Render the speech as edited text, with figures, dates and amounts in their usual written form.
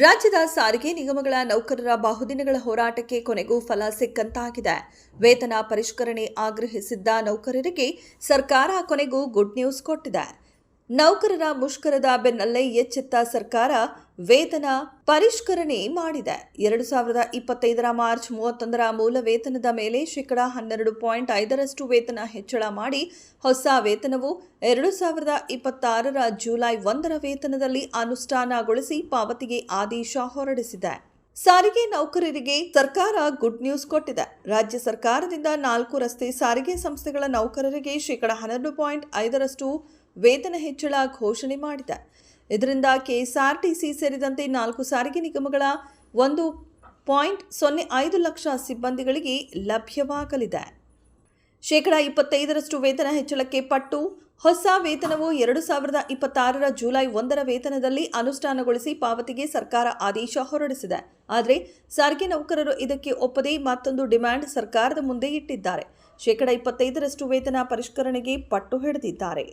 ರಾಜ್ಯದ ಸಾರಿಗೆ ನಿಗಮಗಳ ನೌಕರರ ಬಹುದಿನಗಳ ಹೋರಾಟಕ್ಕೆ ಕೊನೆಗೂ ಫಲ ಸಿಕ್ಕಂತಾಗಿದೆ. ವೇತನ ಪರಿಷ್ಕರಣೆ ಆಗ್ರಹಿಸಿದ್ದ ನೌಕರರಿಗೆ ಸರ್ಕಾರ ಕೊನೆಗೂ ಗುಡ್ ನ್ಯೂಸ್ ಕೊಟ್ಟಿದೆ. ನೌಕರರ ಮುಷ್ಕರದ ಬೆನ್ನಲ್ಲೇ ಎಚ್ಚೆತ್ತ ಸರ್ಕಾರ ವೇತನ ಪರಿಷ್ಕರಣೆ ಮಾಡಿದೆ. 2025 ಮಾರ್ಚ್ 31ರ ಮೂಲ ವೇತನದ ಮೇಲೆ ಶೇಕಡಾ 12.5% ವೇತನ ಹೆಚ್ಚಳ ಮಾಡಿ ಹೊಸ ವೇತನವು 2026ರ ಜುಲೈ 1ರ ವೇತನದಲ್ಲಿ ಅನುಷ್ಠಾನಗೊಳಿಸಿ ಪಾವತಿಗೆ ಆದೇಶ ಹೊರಡಿಸಿದೆ. ಸಾರಿಗೆ ನೌಕರರಿಗೆ ಸರ್ಕಾರ ಗುಡ್ ನ್ಯೂಸ್ ಕೊಟ್ಟಿದೆ. ರಾಜ್ಯ ಸರ್ಕಾರದಿಂದ 4 ರಸ್ತೆ ಸಾರಿಗೆ ಸಂಸ್ಥೆಗಳ ನೌಕರರಿಗೆ ಶೇಕಡಾ 12.5% ವೇತನ ಹೆಚ್ಚಳ ಘೋಷಣೆ ಮಾಡಿದೆ. ಇದರಿಂದ ಕೆಎಸ್ಆರ್ಟಿಸಿ ಸೇರಿದಂತೆ 4 ಸಾರಿಗೆ ನಿಗಮಗಳ 1.05 ಲಕ್ಷ ಸಿಬ್ಬಂದಿಗಳಿಗೆ ಲಭ್ಯವಾಗಲಿದೆ. ಶೇಕಡಾ 25% ವೇತನ ಹೆಚ್ಚಳಕ್ಕೆ ಪಟ್ಟು ಹೊಸ ವೇತನವು 2026ರ ಜುಲೈ 1ರ ವೇತನದಲ್ಲಿ ಅನುಷ್ಠಾನಗೊಳಿಸಿ ಪಾವತಿಗೆ ಸರ್ಕಾರ ಆದೇಶ ಹೊರಡಿಸಿದೆ. ಆದರೆ ಸಾರಿಗೆ ನೌಕರರು ಇದಕ್ಕೆ ಒಪ್ಪದೆ ಮತ್ತೊಂದು ಡಿಮ್ಯಾಂಡ್ ಸರ್ಕಾರದ ಮುಂದೆ ಇಟ್ಟಿದ್ದಾರೆ. ಶೇಕಡಾ 25% ವೇತನ ಪರಿಷ್ಕರಣೆಗೆ ಪಟ್ಟು ಹಿಡಿದಿದ್ದಾರೆ.